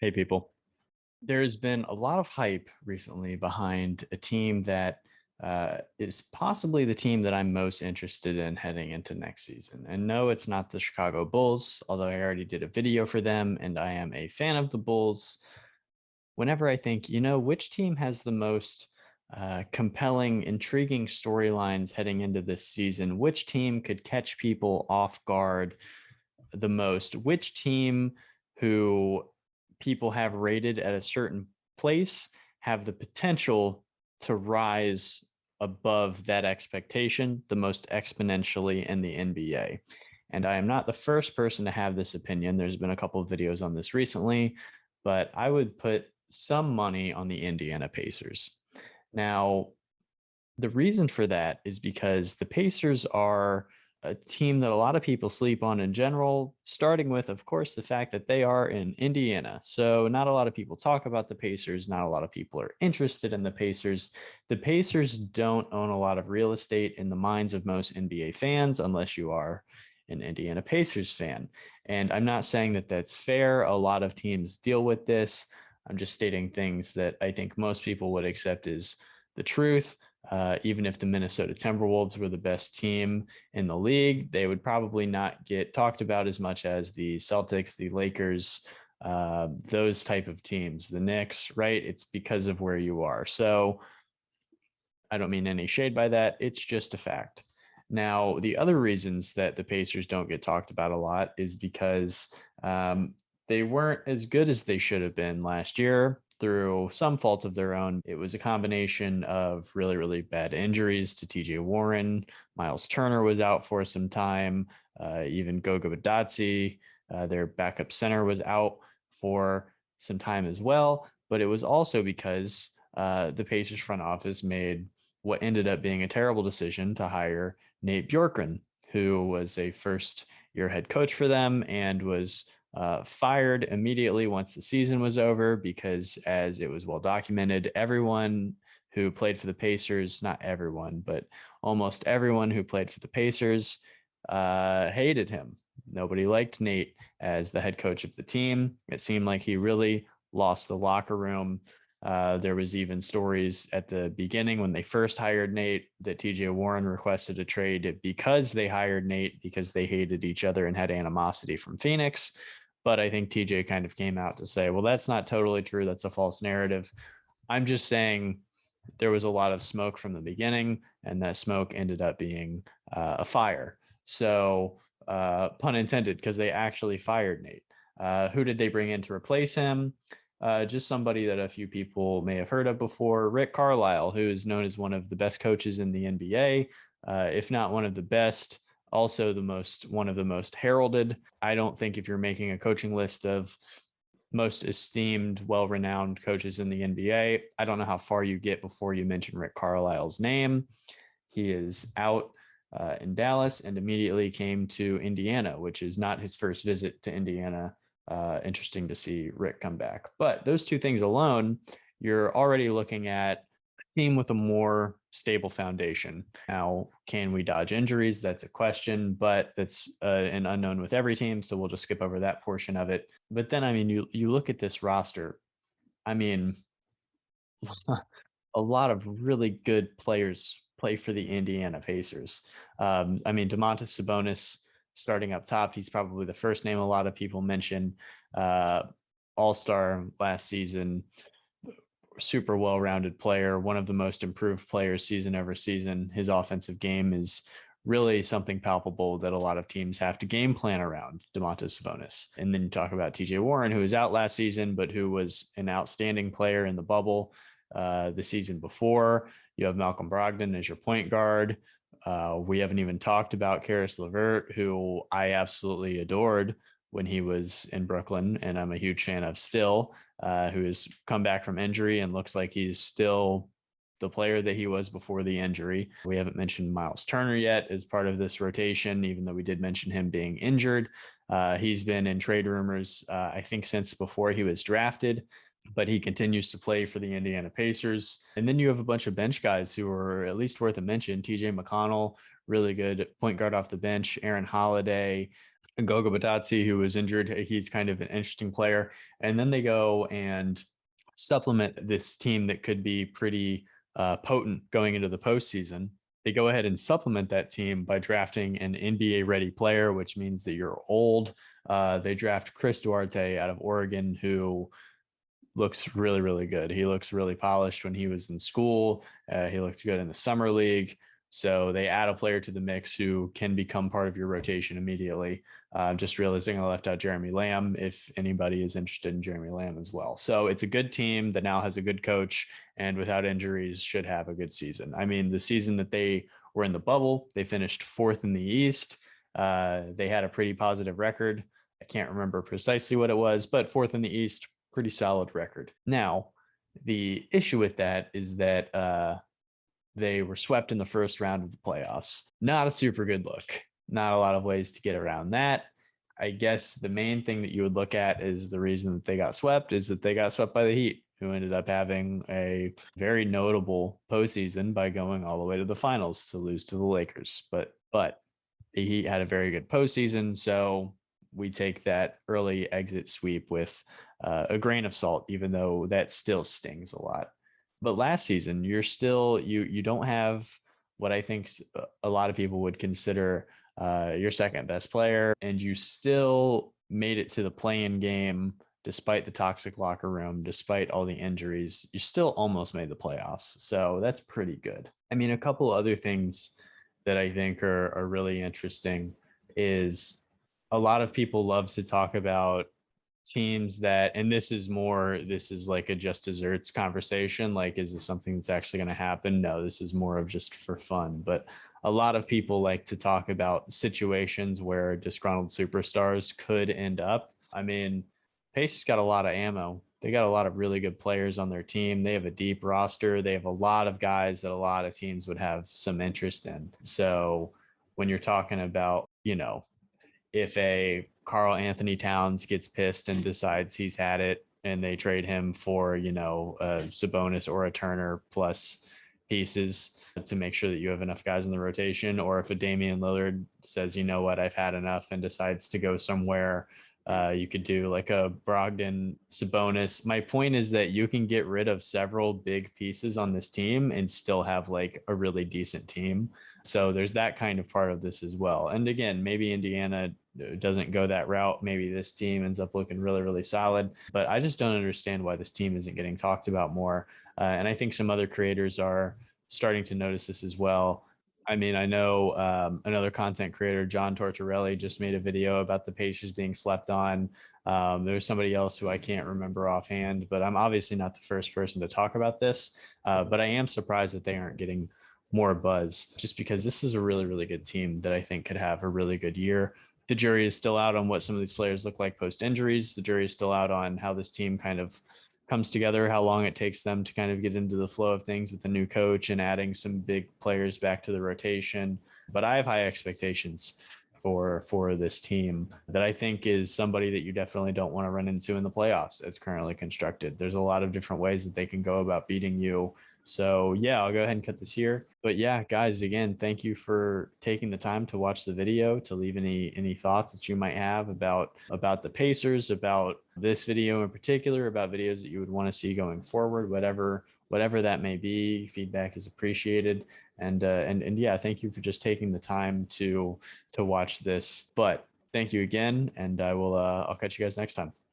Hey, people. There's been a lot of hype recently behind a team that is possibly the team that I'm most interested in heading into next season. And no, it's not the Chicago Bulls, although I already did a video for them and I am a fan of the Bulls. Whenever I think, which team has the most compelling, intriguing storylines heading into this season, which team could catch people off guard the most, which team who people have rated at a certain place have the potential to rise above that expectation the most exponentially in the NBA. And I am not the first person to have this opinion. There's been a couple of videos on this recently, but I would put some money on the Indiana Pacers. Now, the reason for that is because the Pacers are a team that a lot of people sleep on in general, starting with, of course, the fact that they are in Indiana. So, not a lot of people talk about the Pacers. Not a lot of people are interested in the Pacers. The Pacers don't own a lot of real estate in the minds of most NBA fans, unless you are an Indiana Pacers fan. And I'm not saying that that's fair. A lot of teams deal with this. I'm just stating things that I think most people would accept as the truth. Even if the Minnesota Timberwolves were the best team in the league, they would probably not get talked about as much as the Celtics, the Lakers, those type of teams, the Knicks, right? It's because of where you are. So I don't mean any shade by that. It's just a fact. Now, the other reasons that the Pacers don't get talked about a lot is because they weren't as good as they should have been last year through some fault of their own. It was a combination of really, really bad injuries to TJ Warren. Miles Turner was out for some time. Even Goga Badatsi, their backup center, was out for some time as well. But it was also because the Pacers front office made what ended up being a terrible decision to hire Nate Bjorkgren, who was a first year head coach for them and was fired immediately once the season was over because, as it was well documented, everyone who played for the Pacers, not everyone, but almost everyone who played for the Pacers hated him. Nobody liked Nate as the head coach of the team. It seemed like he really lost the locker room. There was even stories at the beginning when they first hired Nate that TJ Warren requested a trade because they hired Nate because they hated each other and had animosity from Phoenix. But I think TJ kind of came out to say, well, that's not totally true. That's a false narrative. I'm just saying there was a lot of smoke from the beginning, and that smoke ended up being a fire. So, pun intended, because they actually fired Nate. Who did they bring in to replace him? Just somebody that a few people may have heard of before, Rick Carlisle, who is known as one of the best coaches in the NBA, if not one of the best, also one of the most heralded. I don't think if you're making a coaching list of most esteemed, well-renowned coaches in the NBA, I don't know how far you get before you mention Rick Carlisle's name. He is out in Dallas and immediately came to Indiana, which is not his first visit to Indiana. Interesting to see Rick come back. But those two things alone, you're already looking at a team with a more stable foundation. Now, can we dodge injuries? That's a question, but that's an unknown with every team. So we'll just skip over that portion of it. But then, I mean, you look at this roster. I mean, a lot of really good players play for the Indiana Pacers. I mean, Domantas Sabonis starting up top, he's probably the first name a lot of people mention. Uh, All-star last season, super well-rounded player, one of the most improved players season over season. His offensive game is really something palpable that a lot of teams have to game plan around Domantas Sabonis. And then you talk about TJ Warren, who was out last season, but who was an outstanding player in the bubble the season before. You have Malcolm Brogdon as your point guard. We haven't even talked about Karis LeVert, who I absolutely adored when he was in Brooklyn, and I'm a huge fan of still, who has come back from injury and looks like he's still the player that he was before the injury. We haven't mentioned Miles Turner yet as part of this rotation, even though we did mention him being injured. He's been in trade rumors, I think, since before he was drafted, but he continues to play for the Indiana Pacers. And then you have a bunch of bench guys who are at least worth a mention. TJ McConnell, really good point guard off the bench. Aaron Holiday, Goga Batazzi, who was injured. He's kind of an interesting player. And then they go and supplement this team that could be pretty potent going into the postseason. They go ahead and supplement that team by drafting an NBA ready player, which means that you're old. They draft Chris Duarte out of Oregon, who looks really, really good. He looks really polished when he was in school. He looked good in the summer league. So they add a player to the mix who can become part of your rotation immediately. Just realizing I left out Jeremy Lamb if anybody is interested in Jeremy Lamb as well. So it's a good team that now has a good coach and without injuries should have a good season. I mean, the season that they were in the bubble, they finished fourth in the East. They had a pretty positive record. I can't remember precisely what it was, but fourth in the East, pretty solid record. Now, the issue with that is that they were swept in the first round of the playoffs. Not a super good look. Not a lot of ways to get around that. I guess the main thing that you would look at is the reason that they got swept is that they got swept by the Heat, who ended up having a very notable postseason by going all the way to the finals to lose to the Lakers. But the Heat had a very good postseason, so we take that early exit sweep with a grain of salt, even though that still stings a lot. But last season, you don't have what I think a lot of people would consider your second best player, and you still made it to the play-in game despite the toxic locker room, despite all the injuries. You still almost made the playoffs, so that's pretty good. I mean, a couple other things that I think are really interesting is a lot of people love to talk about teams that, and this is like a just desserts conversation. Like, is this something that's actually going to happen? No, this is more of just for fun. But a lot of people like to talk about situations where disgruntled superstars could end up. I mean, Pacers got a lot of ammo. They got a lot of really good players on their team. They have a deep roster. They have a lot of guys that a lot of teams would have some interest in. So when you're talking about, if a Carl Anthony Towns gets pissed and decides he's had it and they trade him for, a Sabonis or a Turner plus pieces to make sure that you have enough guys in the rotation, or if a Damian Lillard says, you know what, I've had enough and decides to go somewhere, you could do like a Brogdon Sabonis. My point is that you can get rid of several big pieces on this team and still have like a really decent team. So there's that kind of part of this as well. And again, maybe Indiana doesn't go that route. Maybe this team ends up looking really, really solid. But I just don't understand why this team isn't getting talked about more. And I think some other creators are starting to notice this as well. I mean, I know another content creator, John Tortorelli, just made a video about the Pacers being slept on. There's somebody else who I can't remember offhand, but I'm obviously not the first person to talk about this. But I am surprised that they aren't getting more buzz, just because this is a really, really good team that I think could have a really good year. The jury is still out on what some of these players look like post injuries. The jury is still out on how this team kind of comes together, how long it takes them to kind of get into the flow of things with the new coach and adding some big players back to the rotation. But I have high expectations for this team that I think is somebody that you definitely don't want to run into in the playoffs as currently constructed. There's a lot of different ways that they can go about beating you. So yeah, I'll go ahead and cut this here. But yeah, guys, again, thank you for taking the time to watch the video, to leave any thoughts that you might have about the Pacers, about this video in particular, about videos that you would want to see going forward, whatever that may be. Feedback is appreciated. And yeah, thank you for just taking the time to watch this. But thank you again, and I'll catch you guys next time.